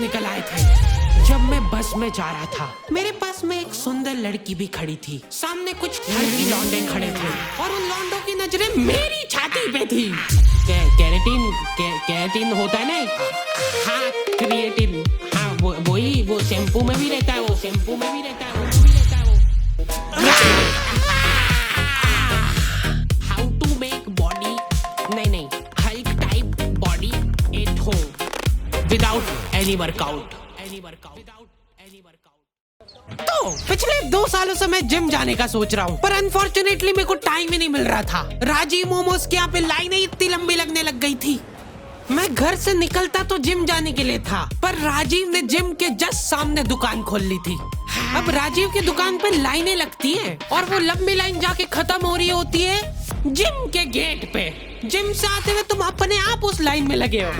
निकल आए थे। जब मैं बस में जा रहा था, मेरे पास में एक सुंदर लड़की भी खड़ी थी। सामने कुछ लड़की लौंडे खड़े थे और उन लौंडों की नजरें मेरी छाती पे थी। केराटिन होता है ना? हाँ, क्रिएटिन। हाँ, वही वो शैम्पू में भी रहता है, वो शैम्पू में भी रहता है, वो भी रहता है वो। हाउ टू मेक बॉडी, नहीं, hulk type body at home without any workout. तो पिछले 2 सालों से मैं जिम जाने का सोच रहा हूँ, पर अनफॉर्चुनेटली मेरे को टाइम ही नहीं मिल रहा था। राजीव मोमोज के यहाँ पे लाइनें इतनी लंबी लगने लग गई थी। मैं घर से निकलता तो जिम जाने के लिए था, पर राजीव ने जिम के जस्ट सामने दुकान खोल ली थी। अब राजीव की दुकान पे लाइनें लगती हैं और वो लंबी लाइन जाके खत्म हो रही होती है जिम के गेट पे। जिम से आते हुए तुम अपने आप उस लाइन में लगे हो।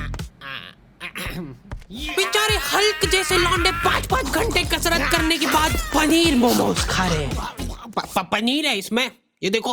बेचारे हल्क जैसे लौंडे 5-5 घंटे कसरत करने के बाद पनीर मोमोज खा रहे हैं। पनीर है इसमें, ये देखो,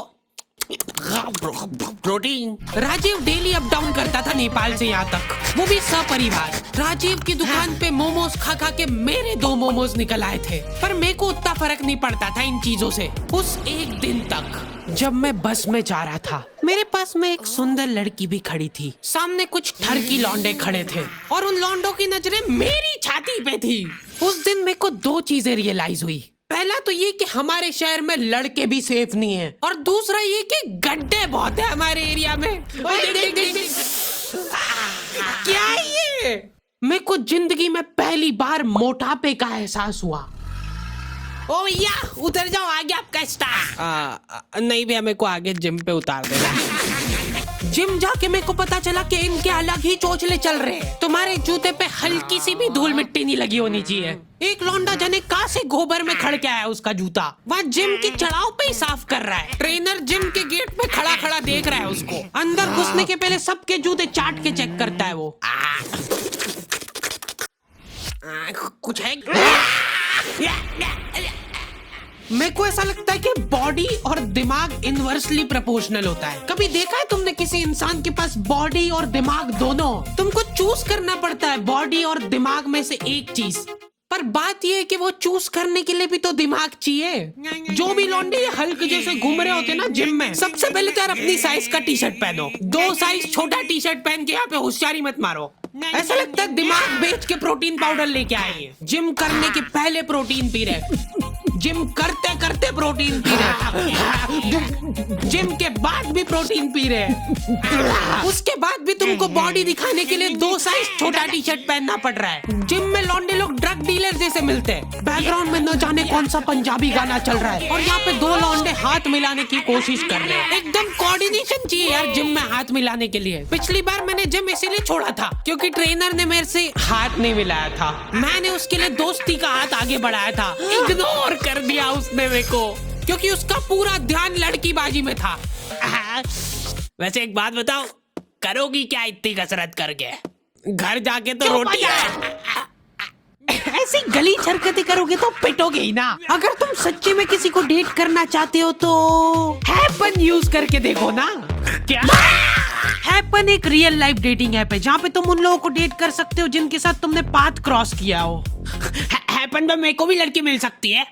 protein. Rajiv daily up down करता था नेपाल से यहाँ तक, वो भी सपरिवार। राजीव की दुकान पे मोमोज खा खा के मेरे 2 मोमोज निकल आए थे, पर मेरे को उतना फर्क नहीं पड़ता था इन चीजों से। उस एक दिन तक जब मैं बस में जा रहा था, मेरे पास में एक सुंदर लड़की भी खड़ी थी। सामने कुछ ठरकी लौंडे खड़े थे और उन लौंडों की नजरें मेरी छाती पे थी। उस दिन मेरे को 2 चीजें रियलाइज हुई। पहला तो ये कि हमारे शहर में लड़के भी सेफ नहीं है, और दूसरा ये कि गड्ढे बहुत है हमारे एरिया में। देख। क्या है ये? मेरे को जिंदगी में पहली बार मोटापे का एहसास हुआ। ओ भैया उतर जाओ, आगे आपका स्टार। नहीं भैया, मेरे को आगे जिम पे उतार देना। जिम जाके मेरे को पता चला कि इनके अलग ही चोचले चल रहे हैं। तुम्हारे जूते पे हल्की सी भी धूल मिट्टी नहीं लगी होनी चाहिए। एक लौंडा जने कहाँ से गोबर में खड़ के आया उसका जूता, वहाँ जिम की चढ़ाव पे ही साफ कर रहा है। ट्रेनर जिम के गेट पे खड़ा खड़ा देख रहा है उसको। अंदर घुसने के पहले सबके जूते चाट के चेक करता है वो। कुछ है? मेरे को ऐसा लगता है कि बॉडी और दिमाग इनवर्सली प्रोपोर्शनल होता है। कभी देखा है तुमने किसी इंसान के पास बॉडी और दिमाग दोनों? तुमको चूज करना पड़ता है बॉडी और दिमाग में से एक चीज, पर बात यह है कि वो चूज करने के लिए भी तो दिमाग चाहिए। जो भी लौंडे हल्क जैसे घूम रहे होते ना जिम में, सबसे पहले तो यार अपनी साइज का टी शर्ट पहनो। 2 साइज छोटा टी शर्ट पहन के यहाँ पे होशियारी मत मारो। ऐसा लगता है दिमाग बेच के प्रोटीन पाउडर लेके आए। जिम करने के पहले प्रोटीन पी रहे, जिम करते करते प्रोटीन पी रहे, जिम के बाद भी प्रोटीन पी रहे, उसके बाद भी तुमको बॉडी दिखाने के लिए 2 साइज छोटा टी शर्ट पहनना पड़ रहा है। जिम में लौंडे लोग ड्रग डीलर जैसे मिलते हैं। बैकग्राउंड में न जाने कौन सा पंजाबी गाना चल रहा है और यहाँ पे 2 लौंडे हाथ मिलाने की कोशिश कर रहे हैं। एकदम कोऑर्डिनेशन चाहिए यार जिम में हाथ मिलाने के लिए। पिछली बार मैंने जिम इसीलिए छोड़ा था क्योंकि ट्रेनर ने मेरे से हाथ नहीं मिलाया था। मैंने उसके लिए दोस्ती का हाथ आगे बढ़ाया था, इग्नोर कर दिया उसने मेरे को, क्योंकि उसका पूरा ध्यान लड़कीबाजी में था। वैसे एक बात बताओ, करोगी क्या इतनी कसरत करके? घर जाके तो रोटी ऐसी गली हरकतें करोगे तो पिटोगे ही ना। अगर तुम सच्ची में किसी को डेट करना चाहते हो तो हैपन यूज करके देखो ना। क्या? हैपन एक रियल लाइफ डेटिंग ऐप है जहाँ पे तुम उन लोगों को डेट कर सकते हो जिनके साथ तुमने पाथ क्रॉस किया हो। हैपन पे मेरे को भी लड़की मिल सकती है?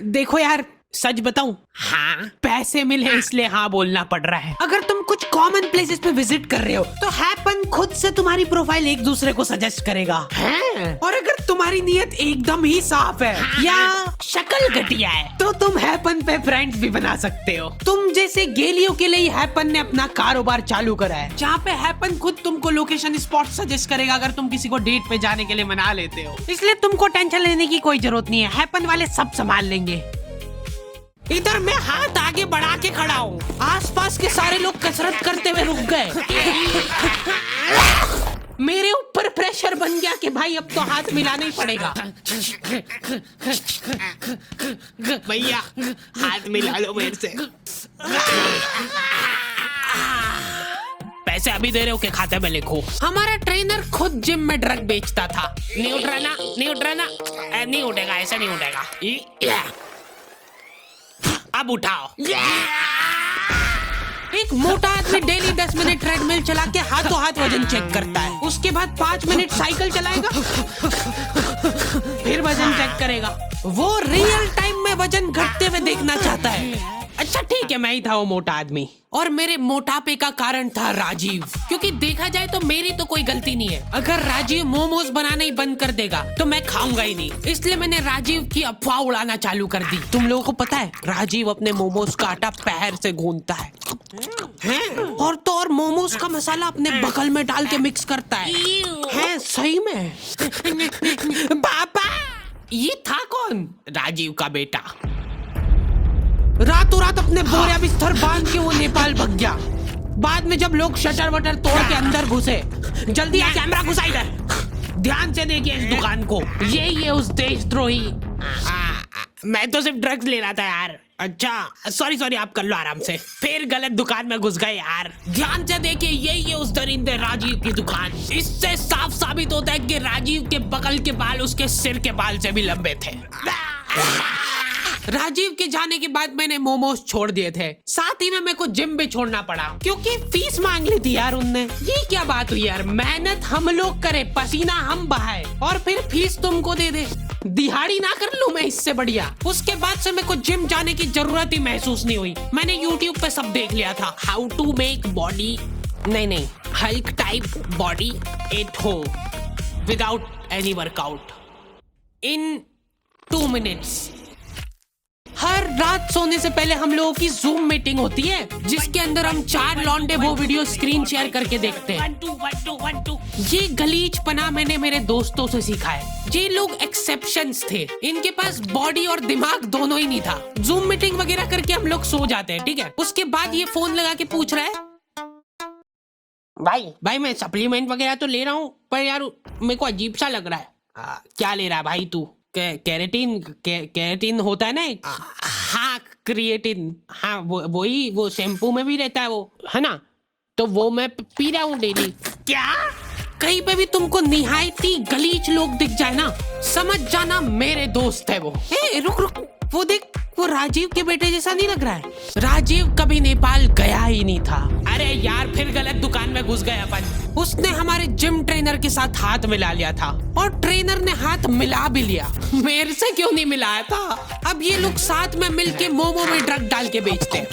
देखो यार, सच बताऊं, हाँ पैसे मिले इसलिए हाँ बोलना पड़ रहा है। अगर तुम कुछ कॉमन प्लेसेस पे विजिट कर रहे हो तो हैपन खुद से तुम्हारी प्रोफाइल एक दूसरे को सजेस्ट करेगा। और अगर तुम्हारी नीयत एकदम ही साफ है या शक्ल घटिया है तो तुम हैपन पे फ्रेंड्स भी बना सकते हो। तुम जैसे गेलियों के लिए हैपन ने अपना कारोबार चालू करा है, जहाँ पे हैपन खुद तुमको लोकेशन स्पॉट सजेस्ट करेगा अगर तुम किसी को डेट पे जाने के लिए मना लेते हो। इसलिए तुमको टेंशन लेने की कोई जरूरत नहीं है, हैपन वाले सब संभाल लेंगे। इधर मैं हाथ आगे बढ़ा के खड़ा हूँ, आसपास के सारे लोग कसरत करते हुए रुक गए। मेरे ऊपर प्रेशर बन गया कि भाई अब तो हाथ मिलाना ही पड़ेगा। भैया हाथ मिला लो मेरे से। पैसे अभी दे रहे हो के खाते में लिखो। हमारा ट्रेनर खुद जिम में ड्रग बेचता था। नहीं उठ रहा ना, नहीं उठ रहा ना, नहीं उठेगा, ऐसा नहीं उठेगा। अब उठाओ। एक मोटा आदमी डेली 10 मिनट ट्रेडमिल चला के हाथों हाथ वजन चेक करता है, उसके बाद 5 मिनट साइकिल चलाएगा, फिर वजन चेक करेगा। वो रियल टाइम में वजन घटते हुए देखना चाहता है। अच्छा ठीक है, मैं ही था वो मोटा आदमी, और मेरे मोटापे का कारण था राजीव। क्योंकि देखा जाए तो मेरी तो कोई गलती नहीं है। अगर राजीव मोमोज बनाना ही बंद कर देगा तो मैं खाऊंगा ही नहीं, इसलिए मैंने राजीव की अफवाह उड़ाना चालू कर दी। तुम लोगों को पता है राजीव अपने मोमोज का आटा पैर से गूंथता है और तो और मोमोज का मसाला अपने बगल में डाल के मिक्स करता है सही में। पापा, ये था कौन? राजीव का बेटा। रातों रात अपने बोरिया बिस्तर बांध के वो नेपाल भाग गया। बाद में जब लोग शटर वटर तोड़ के अंदर घुसे, जल्दी आ कैमरा घुसा इधर, ध्यान से देखिए इस दुकान को, ये उस देशद्रोही। मैं तो सिर्फ ड्रग्स ले रहा था यार। अच्छा सॉरी आप कर लो आराम से। फिर गलत दुकान में घुस गए यार। ध्यान से देखिए, ये उस दरिंदे राजीव की दुकान। इससे साफ साबित होता है कि राजीव के बगल के बाल उसके सिर के बाल से भी लंबे थे। राजीव के जाने के बाद मैंने मोमोज छोड़ दिए थे, साथ ही में मेरे को जिम भी छोड़ना पड़ा क्योंकि फीस मांग ली थी यार उनने। ये क्या बात हुई यार, मेहनत हम लोग करे, पसीना हम बहाए और फिर फीस तुमको दे दे। दिहाड़ी ना कर लूं मैं इससे बढ़िया। उसके बाद से मेरे को जिम जाने की जरूरत ही महसूस नहीं हुई। मैंने YouTube पे सब देख लिया था, हाउ टू मेक बॉडी, नहीं hulk type body at home without any workout in 2 minutes. हर रात सोने से पहले हम लोगों की जूम मीटिंग होती है, जिसके अंदर हम 4 लौंडे वो वीडियो स्क्रीन शेयर करके देखते हैं। 1 2 ये गलीचपना मैंने मेरे दोस्तों से सीखा है। ये लोग एक्सेप्शंस थे, इनके पास बॉडी और दिमाग दोनों ही नहीं था। जूम मीटिंग वगैरह करके हम लोग सो जाते हैं, ठीक है। उसके बाद ये फोन लगा के पूछ रहा है, भाई मैं सप्लीमेंट वगैरह तो ले रहा हूँ, पर यार मेरे को अजीब सा लग रहा है। क्या ले रहा है भाई तू? कैरेटीन होता है ना। हाँ क्रिएटिन, हाँ वो शैम्पू में भी रहता है वो, है ना, तो वो मैं पी रहा हूँ डेली। क्या? कहीं पे भी तुमको निहायती गलीच लोग दिख जाए ना, समझ जाना मेरे दोस्त है वो। रुक, वो देख, वो राजीव के बेटे जैसा नहीं लग रहा है? राजीव कभी नेपाल गया ही नहीं था। अरे यार फिर गलत दुकान में घुस गए अपन। उसने हमारे जिम ट्रेनर के साथ हाथ मिला लिया था और ट्रेनर ने हाथ मिला भी लिया। मेरे से क्यों नहीं मिलाया था? अब ये लोग साथ में मिलके मोमो में ड्रग डाल के बेचते हैं।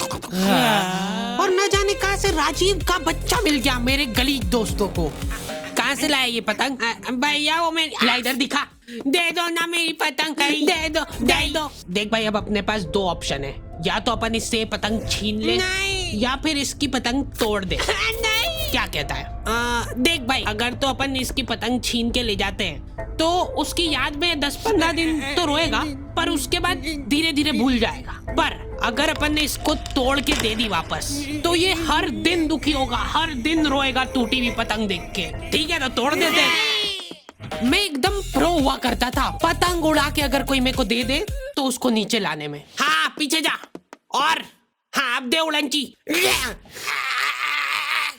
और न जाने कहां से राजीव का बच्चा मिल गया मेरे गलीच दोस्तों को। कहां से लाया ये पतंग? भैया वो मैं ला, इधर दिखा, दे दो ना मेरी पतंग, कहीं दे दो। देख भाई, अब अपने पास 2 ऑप्शन है, या तो अपन इससे पतंग छीन ले या फिर इसकी पतंग तोड़ दे। नहीं। क्या कहता है? देख भाई, अगर तो अपन इसकी पतंग छीन के ले जाते हैं तो उसकी याद में 10-15 दिन तो रोएगा, पर उसके बाद धीरे धीरे भूल जाएगा। पर अगर अपन ने इसको तोड़ के दे दी वापस, तो ये हर दिन दुखी होगा, हर दिन रोएगा टूटी हुई पतंग देख के। ठीक है, तो तोड़ देते हैं। मैं एकदम प्रो हुआ करता था पतंग उड़ा के, अगर कोई मेरे को दे दे तो उसको नीचे लाने में। हाँ पीछे जा, और हाँ अब दे उड़नची,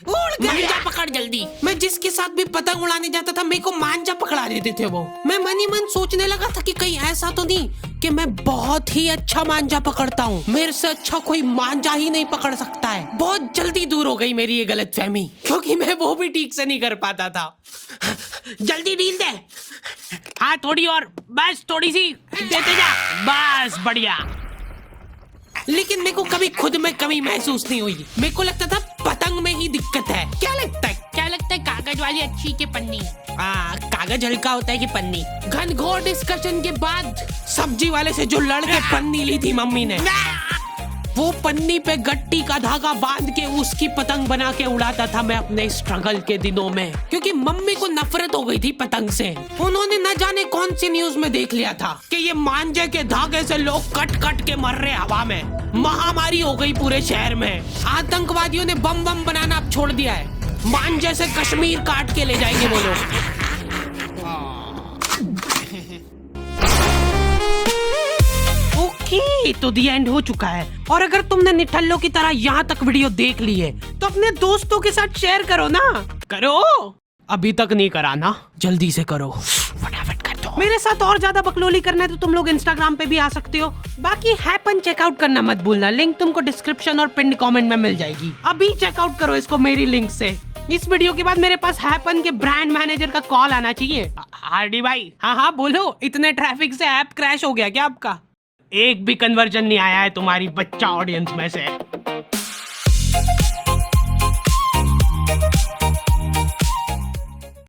मांझा पकड़ जल्दी। मैं जिसके साथ भी पतंग उड़ाने जाता था मेरे को मांझा पकड़ा देते थे वो। मैं मन ही मन सोचने लगा था कि कहीं ऐसा तो नहीं कि मैं बहुत ही अच्छा मांझा पकड़ता हूँ, मेरे से अच्छा कोई मांझा ही नहीं पकड़ सकता है। बहुत जल्दी दूर हो गई मेरी ये गलतफहमी, क्योंकि मैं वो भी ठीक से नहीं कर पाता था। जल्दी ढील दे, हाँ थोड़ी और, बस थोड़ी सी देते जा, बस बढ़िया। लेकिन मेरे को कभी खुद में कमी महसूस नहीं हुई। मेरे को लगता था पतंग में ही दिक्कत है। क्या लगता है कागज वाली अच्छी के पन्नी? कागज हल्का होता है कि पन्नी? घनघोर डिस्कशन के बाद सब्जी वाले से जो लड़ के पन्नी ली थी मम्मी ने, वो पन्नी पे गट्टी का धागा बांध के उसकी पतंग बना के उड़ाता था मैं अपने स्ट्रगल के दिनों में, क्योंकि मम्मी को नफरत हो गई थी पतंग से। उन्होंने न जाने कौन सी न्यूज में देख लिया था कि ये मांझे के धागे से लोग कट कट के मर रहे हवा में। महामारी हो गई पूरे शहर में। आतंकवादियों ने बम बनाना अब छोड़ दिया है। मांझे से कश्मीर काट के ले जाएंगे वो लोग। तो दी एंड हो चुका है, और अगर तुमने निठल्लों की तरह यहाँ तक वीडियो देख ली है तो अपने दोस्तों के साथ शेयर करो ना। करो, अभी तक नहीं करा ना, जल्दी से करो, फटाफट कर दो। मेरे साथ और ज्यादा बकलोली करना है तो तुम लोग इंस्टाग्राम पे भी आ सकते हो। बाकी हैपन चेकआउट करना मत भूलना, लिंक तुमको डिस्क्रिप्शन और पिन कमेंट में मिल जाएगी। अभी चेकआउट करो इसको मेरी लिंक से। इस वीडियो के बाद मेरे पास हैपन के ब्रांड मैनेजर का कॉल आना चाहिए। हार्डी भाई, हाँ बोलो, इतने ट्रैफिक से ऐप क्रैश हो गया क्या आपका? एक भी कन्वर्जन नहीं आया है तुम्हारी बच्चा ऑडियंस में से।